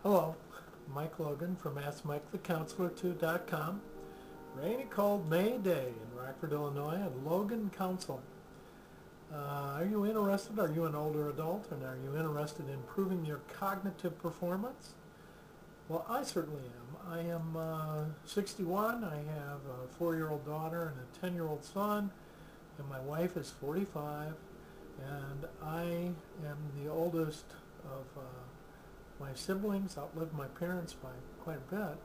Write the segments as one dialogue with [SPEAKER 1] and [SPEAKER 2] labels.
[SPEAKER 1] Hello, Mike Logan from AskMikeTheCounselor2.com. Rainy, cold May day in Rockford, Illinois at Logan Counseling. Are you interested? Are you an older adult and are you interested in improving your cognitive performance? Well, I certainly am. I am 61. I have a 4-year-old daughter and a 10-year-old son, and my wife is 45, and I am the oldest of my siblings, outlived my parents by quite a bit,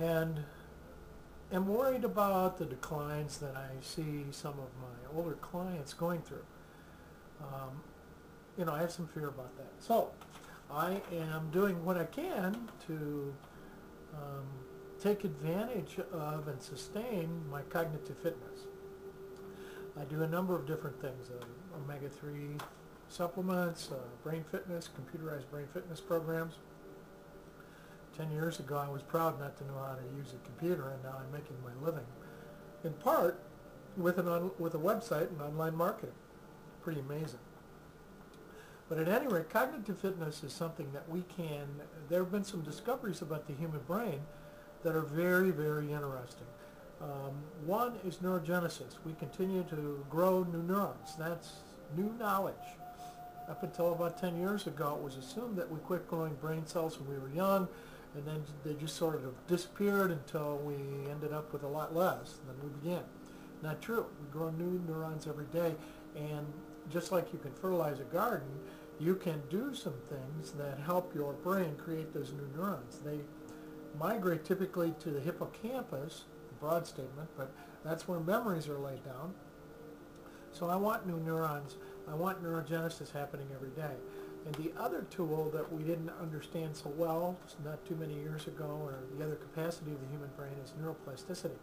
[SPEAKER 1] and am worried about the declines that I see some of my older clients going through. I have some fear about that. So I am doing what I can to take advantage of and sustain my cognitive fitness. I do a number of different things, omega-3 supplements, brain fitness, computerized brain fitness programs. 10 years ago I was proud not to know how to use a computer, and now I'm making my living, in part with a website and online marketing. Pretty amazing. But at any rate, cognitive fitness is something that there have been some discoveries about the human brain that are very, very interesting. One is neurogenesis. We continue to grow new neurons. That's new knowledge. Up until about 10 years ago, it was assumed that we quit growing brain cells when we were young, and then they just sort of disappeared until we ended up with a lot less than we began. Not true. We grow new neurons every day, and just like you can fertilize a garden, you can do some things that help your brain create those new neurons. They migrate typically to the hippocampus, a broad statement, but that's where memories are laid down. So I want new neurons. I want neurogenesis happening every day. And the other tool that we didn't understand so well not too many years ago, or the other capacity of the human brain, is neuroplasticity,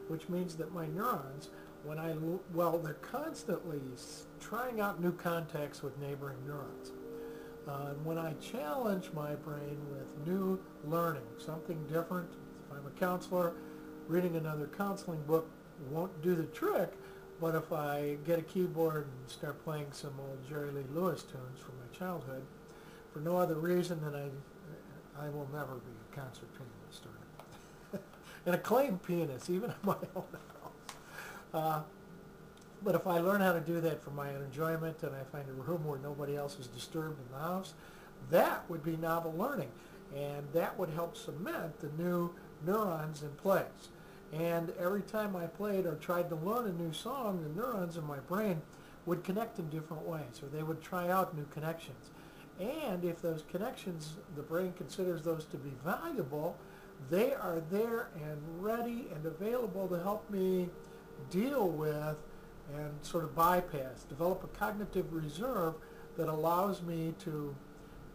[SPEAKER 1] which means that my neurons, they're constantly trying out new contacts with neighboring neurons. When I challenge my brain with new learning, something different, if I'm a counselor, reading another counseling book won't do the trick. But if I get a keyboard and start playing some old Jerry Lee Lewis tunes from my childhood, for no other reason than I will never be a concert pianist or an acclaimed pianist, even in my own house. But if I learn how to do that for my own enjoyment, and I find a room where nobody else is disturbed in the house, that would be novel learning, and that would help cement the new neurons in place. And every time I played or tried to learn a new song, the neurons in my brain would connect in different ways, or they would try out new connections. And if those connections, the brain considers those to be valuable, they are there and ready and available to help me deal with and sort of bypass, develop a cognitive reserve that allows me to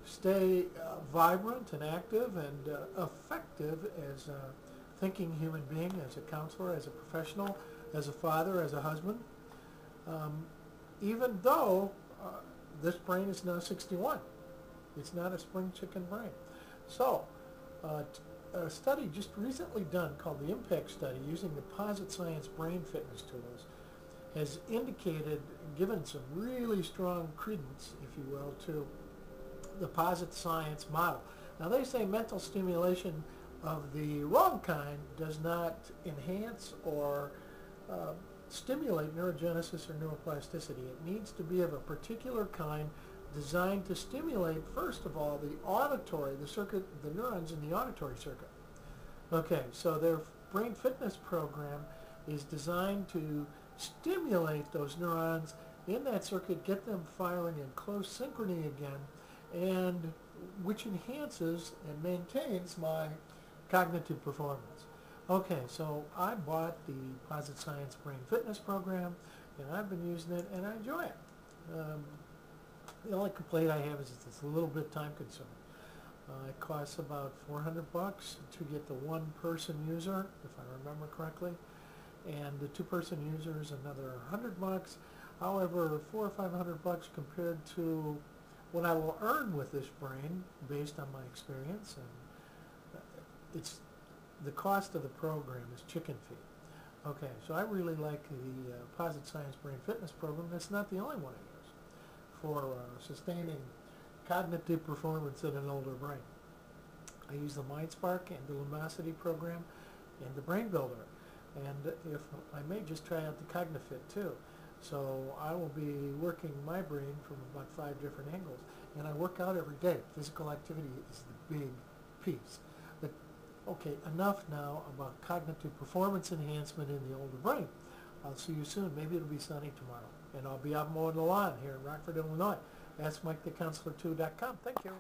[SPEAKER 1] stay vibrant and active and effective as a thinking human being, as a counselor, as a professional, as a father, as a husband, even though this brain is now 61. It's not a spring chicken brain. So a study just recently done called the Impact Study, using the Posit Science brain fitness tools, has indicated, given some really strong credence, if you will, to the Posit Science model. Now they say mental stimulation of the wrong kind does not enhance or stimulate neurogenesis or neuroplasticity. It needs to be of a particular kind, designed to stimulate, first of all, the auditory, the neurons in the auditory circuit. Okay, so their brain fitness program is designed to stimulate those neurons in that circuit, get them firing in close synchrony again, and which enhances and maintains my cognitive performance. Okay, so I bought the Posit Science Brain Fitness program, and I've been using it, and I enjoy it. The only complaint I have is it's a little bit time consuming. It costs about $400 to get the one-person user, if I remember correctly, and the two-person user is another $100. However, $400 or $500 compared to what I will earn with this brain, based on my experience, and the cost of the program is chicken feed. Okay, so I really like the Posit Science Brain Fitness program. That's not the only one I use for sustaining cognitive performance in an older brain. I use the MindSpark and the Lumosity program and the Brain Builder. And if I may just try out the CogniFit too. So I will be working my brain from about 5 different angles. And I work out every day. Physical activity is the big piece. But okay, enough now about cognitive performance enhancement in the older brain. I'll see you soon. Maybe it'll be sunny tomorrow. And I'll be out mowing the lawn here in Rockford, Illinois. That's MikeTheCounselor2.com. Thank you.